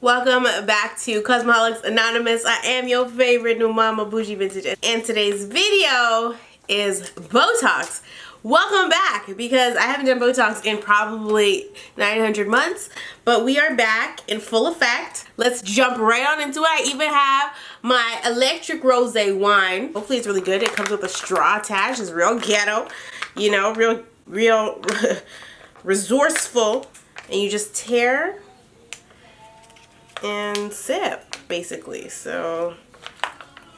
Welcome back to Cosmetics Anonymous. I am your favorite new mama, Bougie Vintage, and today's video is Botox. Welcome back, because I haven't done Botox in probably 900 months, but we are back in full effect. Let's jump right on into it. I even have my electric rosé wine. Hopefully it's really good. It comes with a straw attached. It's real ghetto, you know, real resourceful. And you just tear and sip, basically. So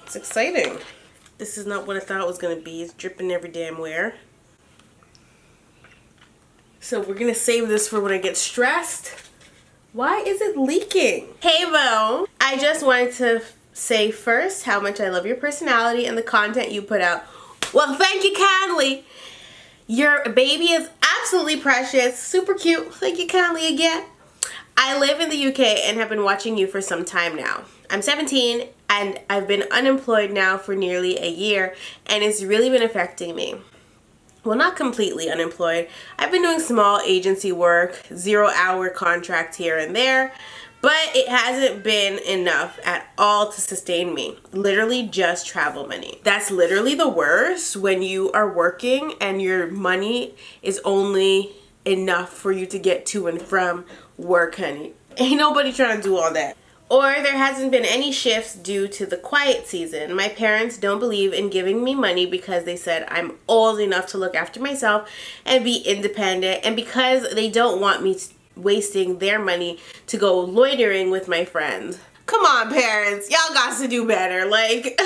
it's exciting. This is not what I thought it was gonna be. It's dripping every damn where. So we're gonna save this for when I get stressed. Why is it leaking? Hey Bo, I just wanted to say first how much I love your personality and the content you put out. Well, thank you kindly. Your baby is absolutely precious, super cute. Thank you kindly again. I live in the UK and have been watching you for some time now. I'm 17 and I've been unemployed now for nearly a year, and it's really been affecting me. Well, not completely unemployed. I've been doing small agency work, 0-hour contract here and there, but it hasn't been enough at all to sustain me. Literally just travel money. That's literally the worst, when you are working and your money is only enough for you to get to and from work, honey. Ain't nobody trying to do all that. Or there hasn't been any shifts due to the quiet season. My parents don't believe in giving me money because they said I'm old enough to look after myself and be independent, and because they don't want me wasting their money to go loitering with my friends. Come on, parents. Y'all got to do better. Like,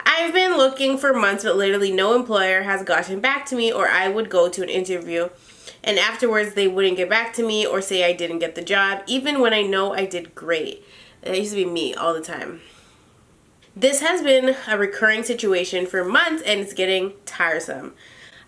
I've been looking for months, but literally no employer has gotten back to me, or I would go to an interview and afterwards they wouldn't get back to me or say I didn't get the job, even when I know I did great. That used to be me all the time. This has been a recurring situation for months, and it's getting tiresome.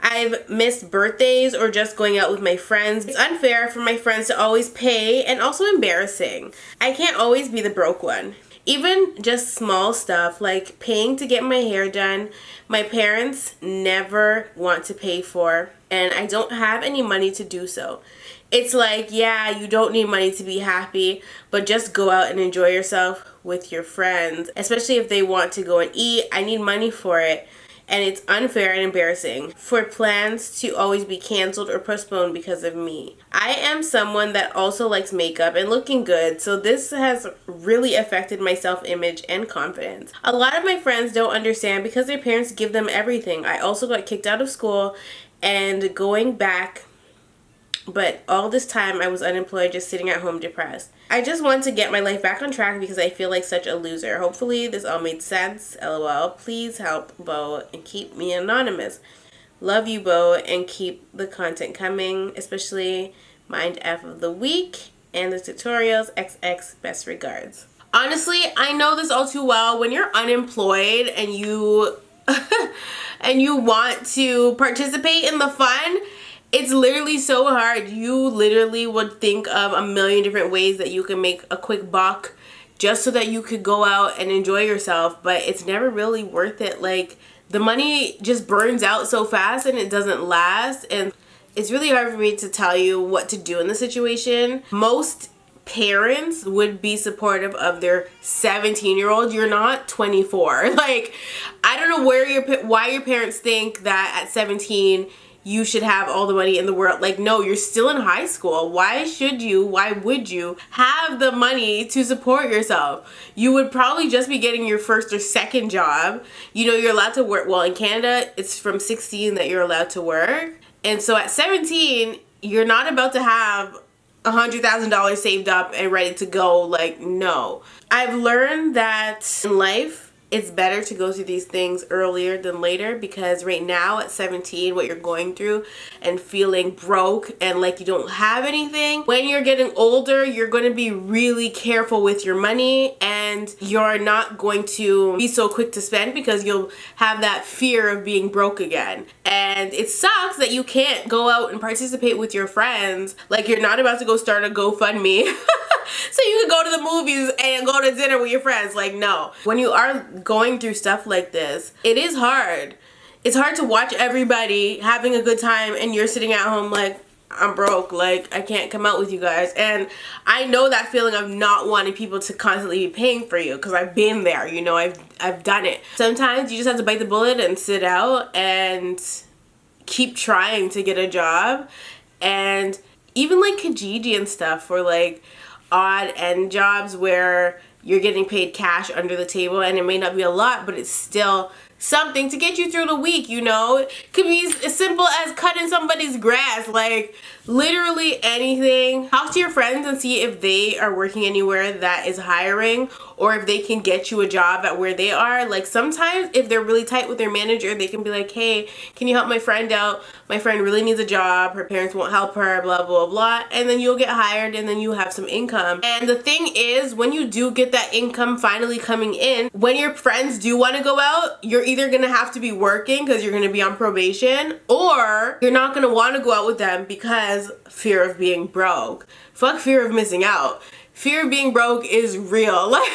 I've missed birthdays or just going out with my friends. It's unfair for my friends to always pay, and also embarrassing. I can't always be the broke one. Even just small stuff like paying to get my hair done, my parents never want to pay for, and I don't have any money to do so. It's like, yeah, you don't need money to be happy, but just go out and enjoy yourself with your friends, especially if they want to go and eat. I need money for it. And it's unfair and embarrassing for plans to always be canceled or postponed because of me. I am someone that also likes makeup and looking good, so this has really affected my self-image and confidence. A lot of my friends don't understand because their parents give them everything. I also got kicked out of school and going back, but all this time I was unemployed, just sitting at home depressed. I just want to get my life back on track because I feel like such a loser. Hopefully this all made sense. LOL. Please help Bo and keep me anonymous. Love you, Bo, and keep the content coming, especially Mind F of the Week and the tutorials. XX, best regards. Honestly, I know this all too well. When you're unemployed and you and you want to participate in the fun, it's literally so hard. You literally would think of a million different ways that you can make a quick buck just so that you could go out and enjoy yourself, but it's never really worth it. Like, the money just burns out so fast and it doesn't last, and it's really hard for me to tell you what to do in the situation. Most parents would be supportive of their 17-year-old. You're not 24. Like, I don't know why your parents think that at 17 you should have all the money in the world. Like, no, you're still in high school. Why would you have the money to support yourself? You would probably just be getting your first or second job. You know, you're allowed to work. Well, in Canada, it's from 16 that you're allowed to work. And so at 17, you're not about to have $100,000 saved up and ready to go. Like, no. I've learned that in life, it's better to go through these things earlier than later, because right now at 17, what you're going through and feeling broke and like you don't have anything, when you're getting older, you're going to be really careful with your money, and you're not going to be so quick to spend because you'll have that fear of being broke again. And it sucks that you can't go out and participate with your friends. Like, you're not about to go start a GoFundMe so you can go to the movies and go to dinner with your friends. Like, no. When you are going through stuff like this, it is hard. It's hard to watch everybody having a good time and you're sitting at home like, I'm broke, like I can't come out with you guys. And I know that feeling of not wanting people to constantly be paying for you, because I've been there, you know, I've done it. Sometimes you just have to bite the bullet and sit out and keep trying to get a job. And even like Kijiji and stuff, or like odd end jobs where you're getting paid cash under the table, and it may not be a lot, but it's still something to get you through the week, you know. It could be as simple as cutting somebody's grass, like literally anything. Talk to your friends and see if they are working anywhere that is hiring, or if they can get you a job at where they are. Like sometimes if they're really tight with their manager, they can be like, hey, can you help my friend out? My friend really needs a job, her parents won't help her, blah blah blah. And then you'll get hired, and then you have some income. And the thing is, when you do get that income finally coming in, when your friends do want to go out, you're either gonna have to be working because you're gonna be on probation, or you're not gonna want to go out with them because fear of being broke. Fuck fear of missing out. Fear of being broke is real. Like,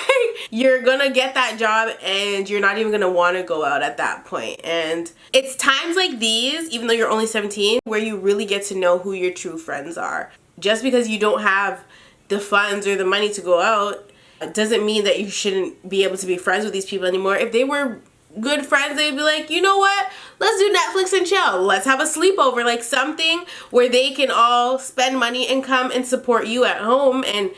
you're gonna get that job and you're not even gonna want to go out at that point. And it's times like these, even though you're only 17, where you really get to know who your true friends are. Just because you don't have the funds or the money to go out doesn't mean that you shouldn't be able to be friends with these people anymore. If they were good friends, they'd be like, you know what, let's do Netflix and chill, let's have a sleepover, like something where they can all spend money and come and support you at home, and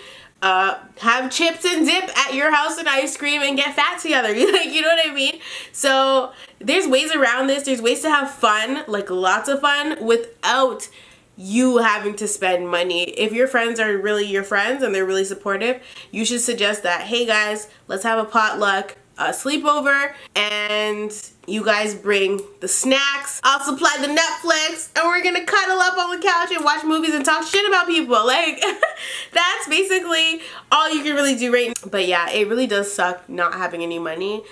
have chips and dip at your house and ice cream and get fat together. Like, you know what I mean? So there's ways around this. There's ways to have fun, like lots of fun, without you having to spend money. If your friends are really your friends and they're really supportive, you should suggest that, hey guys, let's have a potluck, a sleepover, and you guys bring the snacks, I'll supply the Netflix, and we're gonna cuddle up on the couch and watch movies and talk shit about people. Like, that's basically all you can really do right now. But yeah, it really does suck not having any money.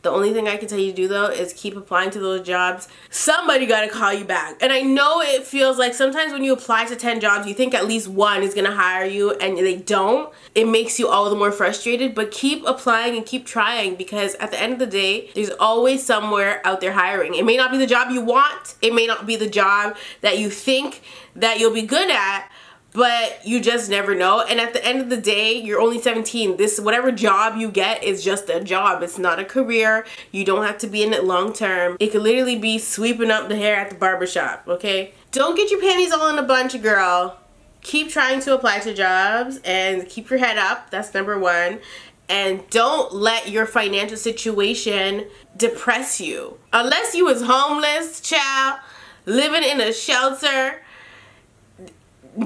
The only thing I can tell you to do though is keep applying to those jobs. Somebody gotta call you back. And I know it feels like sometimes when you apply to 10 jobs, you think at least one is gonna hire you, and they don't. It makes you all the more frustrated, but keep applying and keep trying, because at the end of the day, there's always somewhere out there hiring. It may not be the job you want. It may not be the job that you think that you'll be good at, but you just never know. And at the end of the day, you're only 17. This, whatever job you get, is just a job. It's not a career. You don't have to be in it long term. It could literally be sweeping up the hair at the barbershop, okay? Don't get your panties all in a bunch, girl. Keep trying to apply to jobs and keep your head up. That's number one. And don't let your financial situation depress you. Unless you was homeless, child, living in a shelter,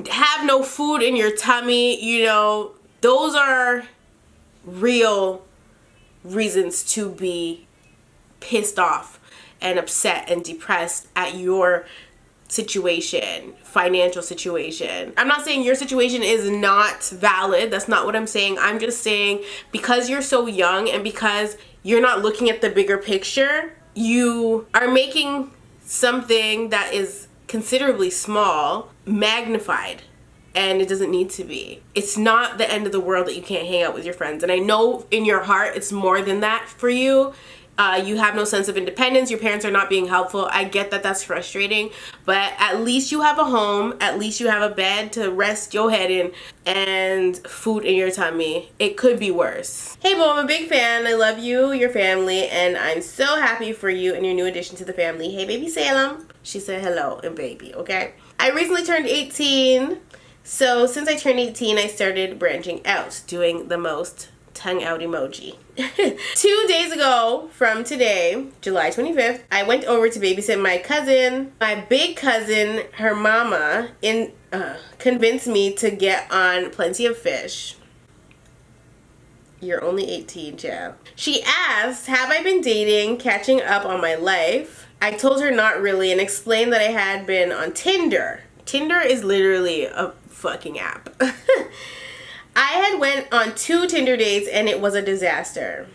have no food in your tummy, you know, those are real reasons to be pissed off and upset and depressed at your situation, financial situation. I'm not saying your situation is not valid. That's not what I'm saying. I'm just saying, because you're so young and because you're not looking at the bigger picture, you are making something that is considerably small magnified, and it doesn't need to be. It's not the end of the world that you can't hang out with your friends. And I know in your heart it's more than that for you. You have no sense of independence. Your parents are not being helpful. I get that that's frustrating, but at least you have a home. At least you have a bed to rest your head in and food in your tummy. It could be worse. Hey, Bo, I'm a big fan. I love you, your family, and I'm so happy for you and your new addition to the family. Hey, baby Salem. She said hello and baby, okay? I recently turned 18. So since I turned 18, I started branching out, doing the most tongue out emoji. 2 days ago from today, July 25th, I went over to babysit my cousin. My big cousin, her mama, convinced me to get on Plenty of Fish. You're only 18, child. She asked, have I been dating, catching up on my life? I told her not really and explained that I had been on Tinder. Tinder is literally a fucking app. I had went on 2 Tinder dates and it was a disaster.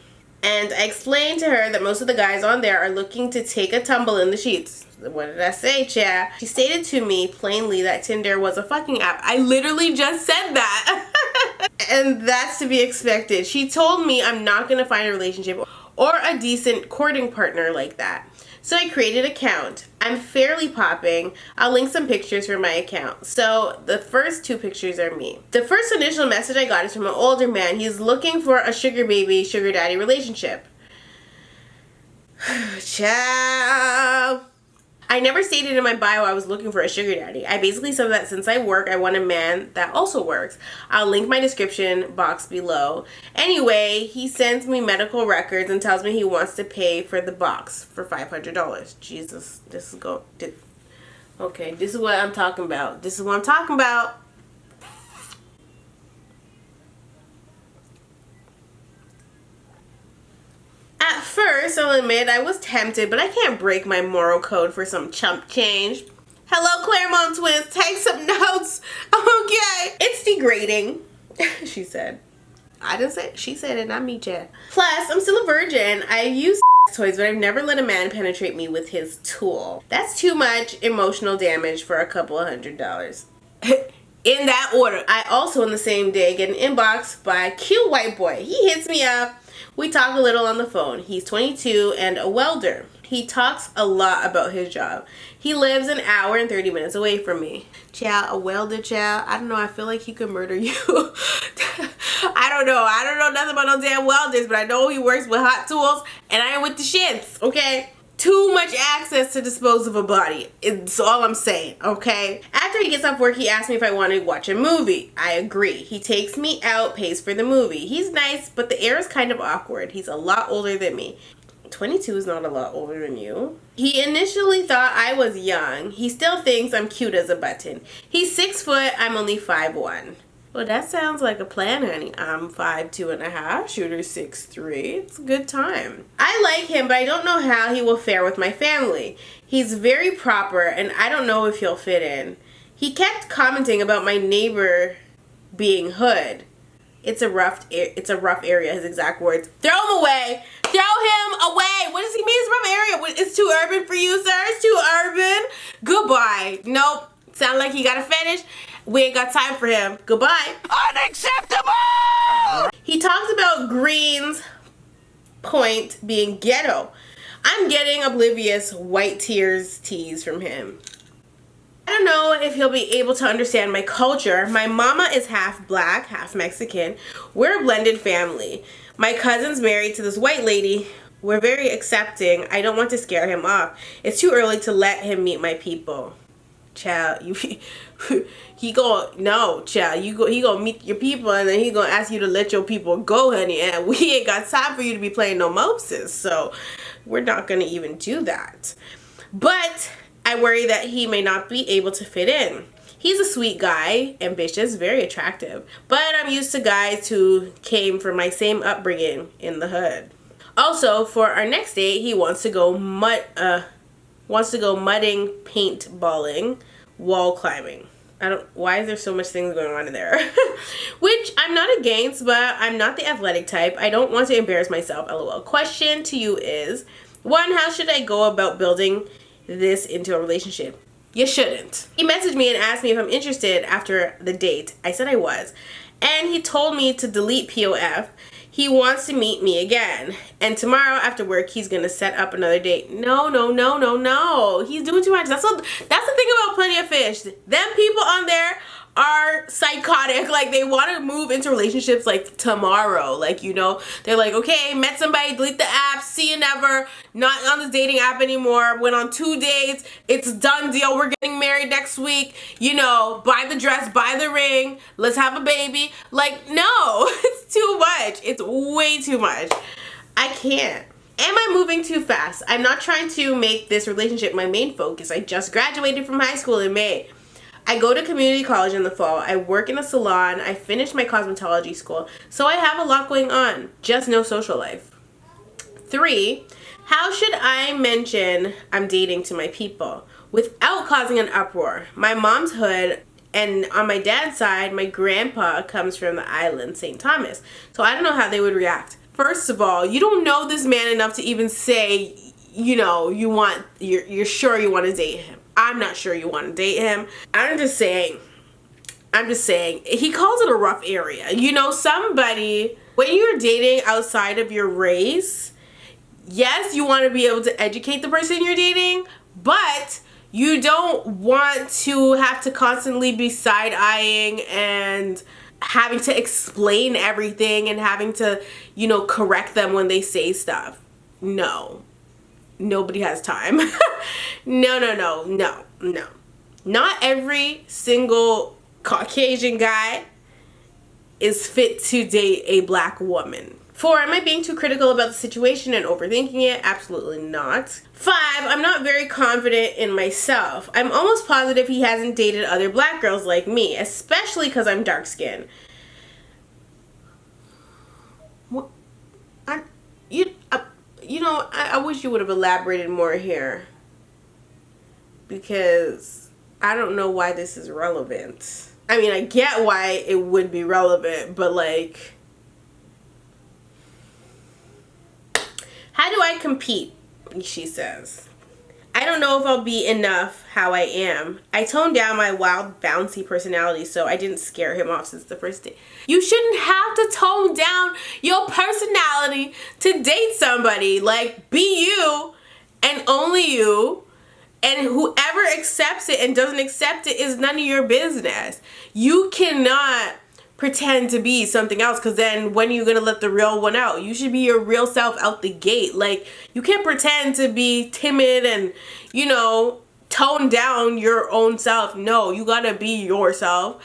And I explained to her that most of the guys on there are looking to take a tumble in the sheets. What did I say, cha? She stated to me plainly that Tinder was a fucking app. I literally just said that. And that's to be expected. She told me I'm not gonna find a relationship or a decent courting partner like that. So I created an account. I'm fairly popping. I'll link some pictures from my account. So the first 2 pictures are me. The first initial message I got is from an older man. He's looking for a sugar baby, sugar daddy relationship. Ciao. I never stated in my bio I was looking for a sugar daddy. I basically said that since I work, I want a man that also works. I'll link my description box below. Anyway, he sends me medical records and tells me he wants to pay for the box for $500. Jesus, okay, this is what I'm talking about. This is what I'm talking about. At first, I'll admit I was tempted, but I can't break my moral code for some chump change. Hello, Claremont twins, take some notes. Okay. It's degrading, she said. I didn't say it. She said it, not me, Chad. Plus, I'm still a virgin. I use toys, but I've never let a man penetrate me with his tool. That's too much emotional damage for a couple of $100. In that order. I also, in the same day, get an inbox by a cute white boy. He hits me up. We talk a little on the phone. He's 22 and a welder. He talks a lot about his job. He lives an hour and 30 minutes away from me. Child, a welder, child. I don't know. I feel like he could murder you. I don't know. I don't know nothing about no damn welders, but I know he works with hot tools, and I ain't with the shits, okay? Too much access to dispose of a body. It's all I'm saying, okay? After he gets off work, he asks me if I want to watch a movie. I agree. He takes me out, pays for the movie. He's nice, but the air is kind of awkward. He's a lot older than me. 22 is not a lot older than you. He initially thought I was young. He still thinks I'm cute as a button. He's 6 foot, I'm only 5'1". Well, that sounds like a plan, honey. I'm 5'2.5", shooter 6'3". It's a good time. I like him, but I don't know how he will fare with my family. He's very proper, and I don't know if he'll fit in. He kept commenting about my neighbor being hood. It's a rough area, his exact words. Throw him away! Throw him away! What does he mean it's a rough area? It's too urban for you, sir? It's too urban? Goodbye. Nope. Sound like he gotta finish. We ain't got time for him. Goodbye. Unacceptable! He talks about Green's Point being ghetto. I'm getting oblivious white tears tease from him. I don't know if he'll be able to understand my culture. My mama is half black, half Mexican. We're a blended family. My cousin's married to this white lady. We're very accepting. I don't want to scare him off. It's too early to let him meet my people. Child, he gonna meet your people, and then he gonna ask you to let your people go, honey, and we ain't got time for you to be playing no Moses, so we're not gonna even do that. But I worry that he may not be able to fit in. He's a sweet guy, ambitious, very attractive, but I'm used to guys who came from my same upbringing in the hood. Also, for our next date, he wants to go mudding, paintballing, wall climbing. Why is there so much things going on in there? Which I'm not against, but I'm not the athletic type. I don't want to embarrass myself, lol. Question to you is, 1, how should I go about building this into a relationship? You shouldn't. He messaged me and asked me if I'm interested after the date. I said I was. And he told me to delete POF. He wants to meet me again. And tomorrow after work, he's going to set up another date. No. He's doing too much. That's the thing about Plenty of Fish. Them people on there are psychotic. Like, they want to move into relationships like tomorrow. Like, you know, they're like, okay, met somebody, delete the app, see you never, not on this dating app anymore, went on 2 dates, it's done deal, we're getting married next week, you know, buy the dress, buy the ring, let's have a baby. Like, no, it's too much. It's way too much. I can't. Am I moving too fast? I'm not trying to make this relationship my main focus. I just graduated from high school in May. I go to community college in the fall. I work in a salon. I finished my cosmetology school. So I have a lot going on. Just no social life. 3, how should I mention I'm dating to my people without causing an uproar? My mom's hood, and on my dad's side, my grandpa comes from the island, St. Thomas. So I don't know how they would react. First of all, you don't know this man enough to even say, you know, you're sure you want to date him. I'm not sure you want to date him. I'm just saying, he calls it a rough area. You know, somebody, when you're dating outside of your race, yes, you want to be able to educate the person you're dating, but you don't want to have to constantly be side-eyeing and having to explain everything and having to, you know, correct them when they say stuff. No. Nobody has time. No. Not every single Caucasian guy is fit to date a black woman. 4, am I being too critical about the situation and overthinking it? Absolutely not. 5, I'm not very confident in myself. I'm almost positive he hasn't dated other black girls like me, especially because I'm dark skinned. What? I wish you would have elaborated more here, because I don't know why this is relevant. I mean, I get why it would be relevant, but like, how do I compete? She says. I don't know if I'll be enough how I am. I toned down my wild, bouncy personality, so I didn't scare him off since the first date. You shouldn't have to tone down your personality to date somebody. Like, be you and only you. And whoever accepts it and doesn't accept it is none of your business. You cannot pretend to be something else, because then when are you gonna let the real one out? You should be your real self out the gate. Like, you can't pretend to be timid and, you know, tone down your own self. No, you gotta be yourself,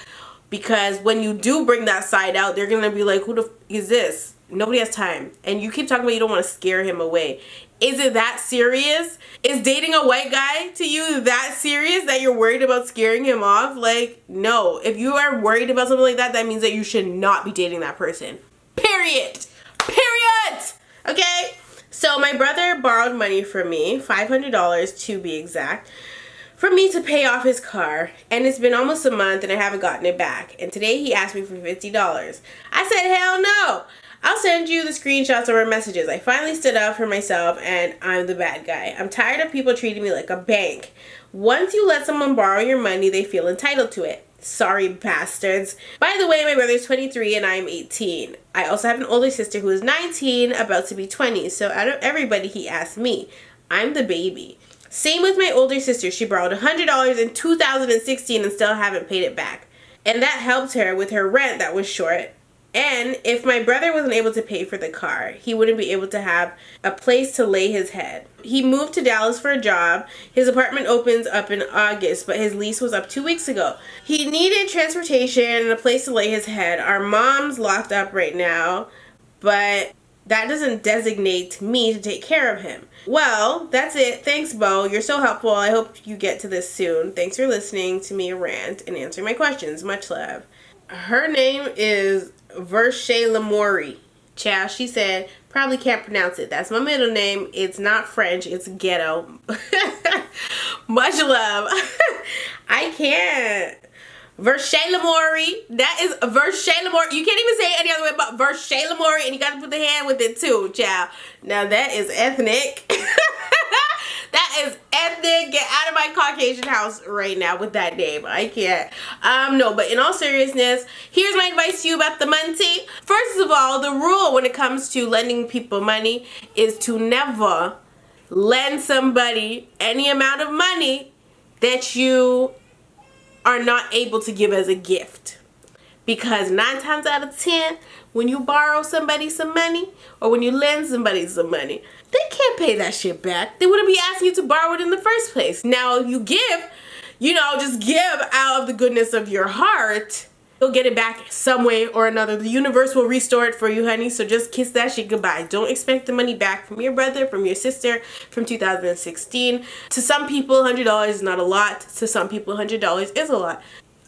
because when you do bring that side out, they're gonna be like, who the f is this? Nobody has time. And you keep talking about you don't want to scare him away. Is it that serious? Is dating a white guy to you that serious that you're worried about scaring him off? Like, no. If you are worried about something like that, that means that you should not be dating that person. Period. Period. Okay? So my brother borrowed money from me, $500 to be exact, for me to pay off his car, and it's been almost a month and I haven't gotten it back. And today he asked me for $50. I said, hell no. I'll send you the screenshots of our messages. I finally stood up for myself, and I'm the bad guy. I'm tired of people treating me like a bank. Once you let someone borrow your money, they feel entitled to it. Sorry, bastards. By the way, my brother's 23 and I'm 18. I also have an older sister who is 19, about to be 20. So out of everybody, he asked me. I'm the baby. Same with my older sister. She borrowed $100 in 2016 and still haven't paid it back. And that helped her with her rent that was short. And if my brother wasn't able to pay for the car, he wouldn't be able to have a place to lay his head. He moved to Dallas for a job. His apartment opens up in August, but his lease was up 2 weeks ago. He needed transportation and a place to lay his head. Our mom's locked up right now, but that doesn't designate me to take care of him. Well, that's it. Thanks, Bo. You're so helpful. I hope you get to this soon. Thanks for listening to me rant and answering my questions. Much love. Her name is Vershay Lamori. Ciao, she said, probably can't pronounce it. That's my middle name. It's not French. It's ghetto. Much love. I can't. Vershay Lamori. That is Vershay Lamori. You can't even say it any other way but Vershay Lamori, and you got to put the hand with it too, child. Now that is ethnic. That is ethnic. Get out of my Caucasian house right now with that name. I can't. No, but in all seriousness, here's my advice to you about the money. First of all, the rule when it comes to lending people money is to never lend somebody any amount of money that you are not able to give as a gift. Because 9 times out of 10, when you borrow somebody some money or when you lend somebody some money, they can't pay that shit back. They wouldn't be asking you to borrow it in the first place. Now, if you give, you know, just give out of the goodness of your heart, you'll get it back some way or another. The universe will restore it for you, honey. So just kiss that shit goodbye. Don't expect the money back from your brother, from your sister, from 2016. To some people, $100 is not a lot. To some people, $100 is a lot.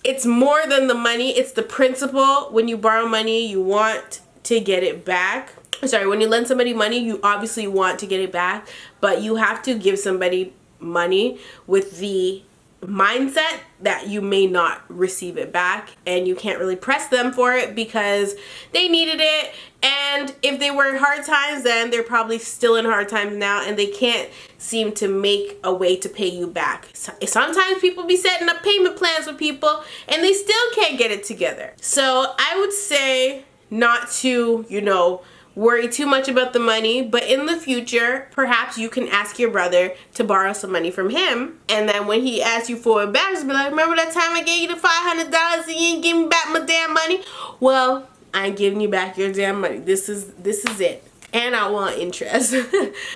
It's more than the money. It's the principle. When you borrow money, you want to get it back. Sorry, when you lend somebody money, you obviously want to get it back, but you have to give somebody money with the mindset that you may not receive it back, and you can't really press them for it because they needed it. And if they were in hard times, then they're probably still in hard times now, and they can't seem to make a way to pay you back. Sometimes people be setting up payment plans with people and they still can't get it together. So I would say not to, you know, worry too much about the money, but in the future, perhaps you can ask your brother to borrow some money from him, and then when he asks you for it back, just be like, remember that time I gave you the $500 and you ain't giving me back my damn money? Well, I ain't giving you back your damn money. This is it. And I want interest.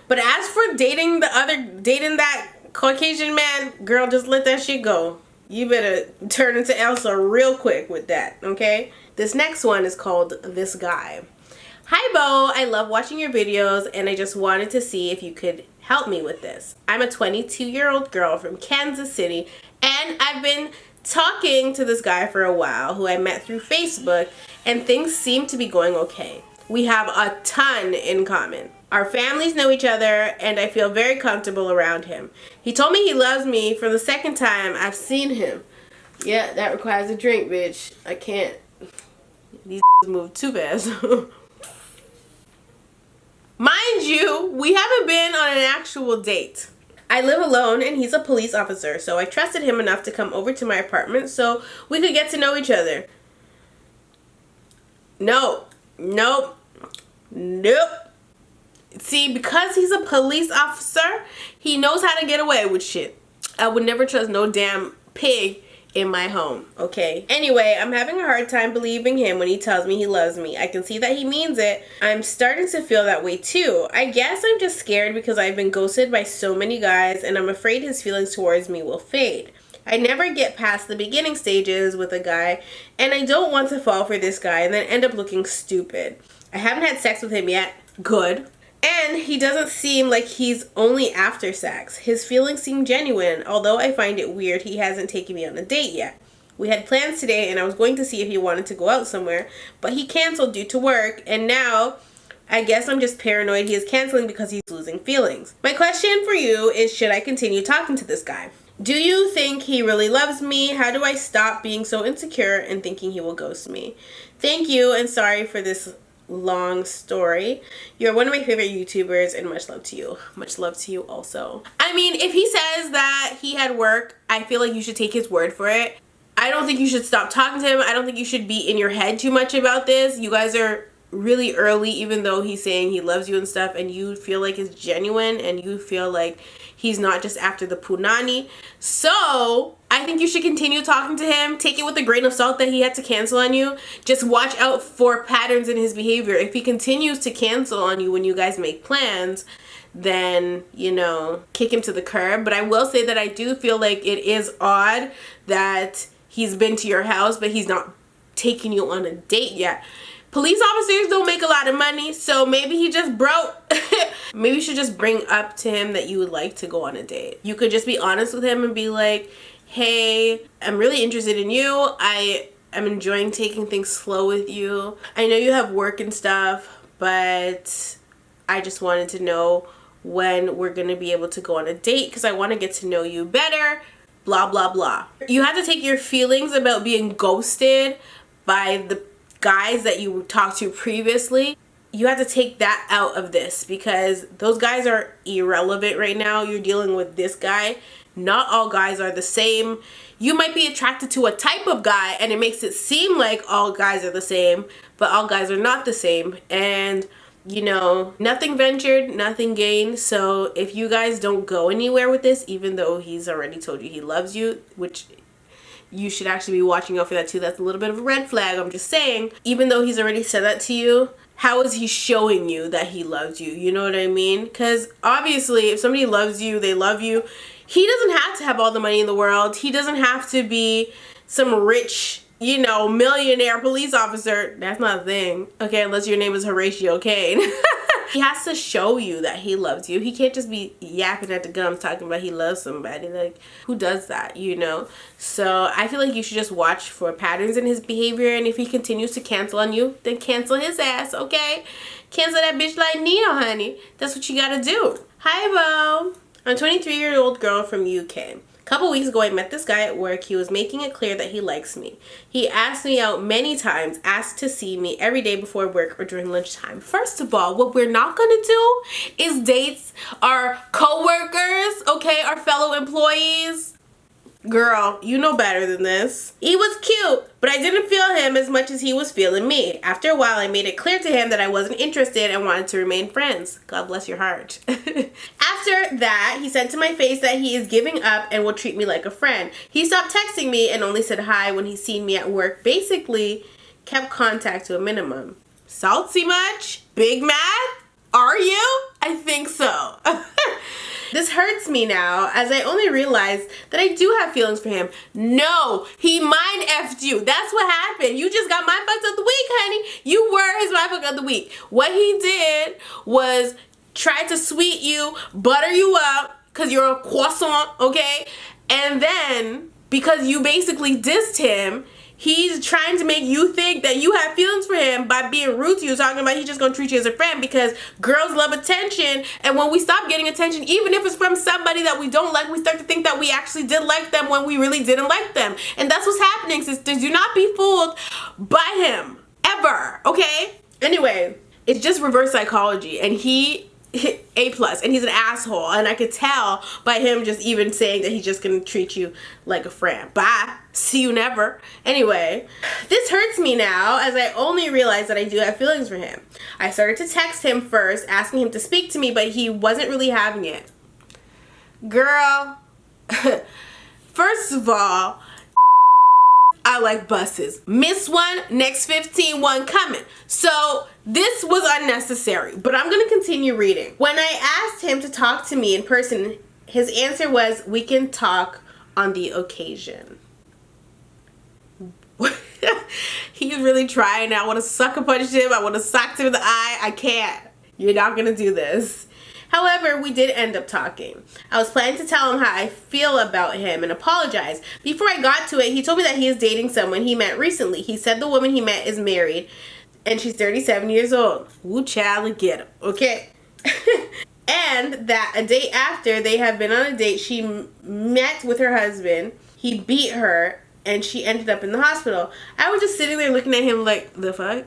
But as for dating that Caucasian man, girl, just let that shit go. You better turn into Elsa real quick with that, okay? This next one is called This Guy. Hi, Bo. I love watching your videos, and I just wanted to see if you could help me with this. I'm a 22-year-old girl from Kansas City, and I've been talking to this guy for a while who I met through Facebook, and things seem to be going okay. We have a ton in common. Our families know each other, and I feel very comfortable around him. He told me he loves me from the second time I've seen him. Yeah, that requires a drink, bitch. I can't. These move too fast. Mind you, we haven't been on an actual date. I live alone and he's a police officer, so I trusted him enough to come over to my apartment so we could get to know each other. Nope. See, because he's a police officer, he knows how to get away with shit. I would never trust no damn pig in my home, okay? Anyway, I'm having a hard time believing him when he tells me he loves me. I can see that he means it. I'm starting to feel that way too. I guess I'm just scared because I've been ghosted by so many guys and I'm afraid his feelings towards me will fade. I never get past the beginning stages with a guy and I don't want to fall for this guy and then end up looking stupid. I haven't had sex with him yet. Good. And he doesn't seem like he's only after sex. His feelings seem genuine, although I find it weird he hasn't taken me on a date yet. We had plans today and I was going to see if he wanted to go out somewhere, but he canceled due to work, and now I guess I'm just paranoid he is canceling because he's losing feelings. My question for you is, should I continue talking to this guy? Do you think he really loves me? How do I stop being so insecure and thinking he will ghost me? Thank you, and sorry for this long story. You're one of my favorite YouTubers and much love to you. Much love to you also. I mean, if he says that he had work, I feel like you should take his word for it. I don't think you should stop talking to him. I don't think you should be in your head too much about this. You guys are really early, even though he's saying he loves you and stuff, and you feel like it's genuine and you feel like he's not just after the punani. So I think you should continue talking to him. Take it with a grain of salt that he had to cancel on you. Just watch out for patterns in his behavior. If he continues to cancel on you when you guys make plans, then, you know, kick him to the curb. But I will say that I do feel like it is odd that he's been to your house, but he's not taking you on a date yet. Police officers don't make a lot of money, so maybe he just broke. Maybe you should just bring up to him that you would like to go on a date. You could just be honest with him and be like, hey, I'm really interested in you. I am enjoying taking things slow with you. I know you have work and stuff, but I just wanted to know when we're gonna be able to go on a date because I want to get to know you better, blah, blah, blah. You have to take your feelings about being ghosted by the guys that you talked to previously. You have to take that out of this because those guys are irrelevant right now. You're dealing with this guy. Not all guys are the same. You might be attracted to a type of guy and it makes it seem like all guys are the same, but all guys are not the same. And you know, nothing ventured, nothing gained. So if you guys don't go anywhere with this, even though he's already told you he loves you, which you should actually be watching out for that too. That's a little bit of a red flag. I'm just saying, even though he's already said that to you, how is he showing you that he loves you? You know what I mean? Because obviously if somebody loves you, they love you. He doesn't have to have all the money in the world. He doesn't have to be some rich, you know, millionaire police officer. That's not a thing. Okay, unless your name is Horatio Kane. He has to show you that he loves you. He can't just be yapping at the gums talking about he loves somebody. Like, who does that, you know? So I feel like you should just watch for patterns in his behavior, and if he continues to cancel on you, then cancel his ass, okay? Cancel that bitch like Neo, honey. That's what you gotta do. Hi, Bo. I'm a 23-year-old girl from UK. A couple weeks ago, I met this guy at work. He was making it clear that he likes me. He asked me out many times, asked to see me every day before work or during lunchtime. First of all, what we're not gonna do is date our co-workers, okay, our fellow employees. Girl, you know better than this. He was cute, but I didn't feel him as much as he was feeling me. After a while, I made it clear to him that I wasn't interested and wanted to remain friends. God bless your heart. After that, he said to my face that he is giving up and will treat me like a friend. He stopped texting me and only said hi when he seen me at work. Basically, kept contact to a minimum. Salty much? Big mad? Are you? I think so. This hurts me now, as I only realized that I do have feelings for him. No, he mind effed you. That's what happened. You just got mind fucked of the week, honey. You were his mind fucked of the week. What he did was try to sweet you, butter you up, because you're a croissant, okay? And then, because you basically dissed him, he's trying to make you think that you have feelings for him by being rude to you, talking about he's just gonna treat you as a friend because girls love attention. And when we stop getting attention, even if it's from somebody that we don't like, we start to think that we actually did like them when we really didn't like them. And that's what's happening, sisters. Do not be fooled by him, ever, okay? Anyway, it's just reverse psychology, and he A+, and he's an asshole, and I could tell by him just even saying that he's just gonna treat you like a friend. Bye. See you never. Anyway, this hurts me now, as I only realized that I do have feelings for him. I started to text him first, asking him to speak to me, but he wasn't really having it. Girl, first of all, I like buses. Miss one, next 15, one coming. So this was unnecessary, but I'm gonna continue reading. When I asked him to talk to me in person, his answer was, we can talk on the occasion. He's really trying. I want to sucker punch him. I want to sock him in the eye. I can't. You're not gonna do this. However, we did end up talking. I was planning to tell him how I feel about him and apologize. Before I got to it, he told me that he is dating someone he met recently. He said the woman he met is married and she's 37 years old. Woo child, get him, okay? And that a day after they have been on a date, she met with her husband. He beat her and she ended up in the hospital. I was just sitting there looking at him like, the fuck?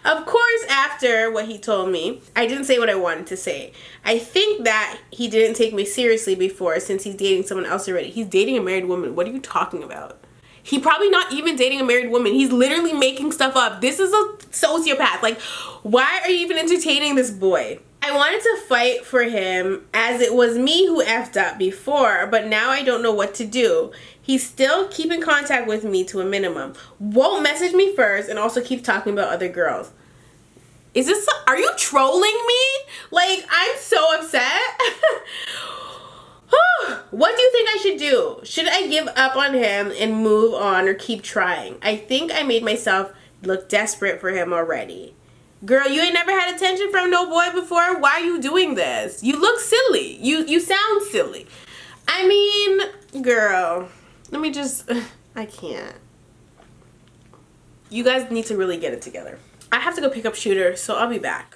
Of course, after what he told me, I didn't say what I wanted to say. I think that he didn't take me seriously before, since he's dating someone else already. He's dating a married woman. What are you talking about? He probably not even dating a married woman. He's literally making stuff up. This is a sociopath. Like, why are you even entertaining this boy? I wanted to fight for him, as it was me who effed up before, but now I don't know what to do. He's still keeping contact with me to a minimum. Won't message me first, and also keep talking about other girls. Is this, are you trolling me? Like, I'm so upset. What do you think I should do? Should I give up on him and move on, or keep trying? I think I made myself look desperate for him already. Girl, you ain't never had attention from no boy before? Why are you doing this? You look silly. You sound silly. I mean, girl, let me just, I can't. You guys need to really get it together. I have to go pick up Shooter, so I'll be back.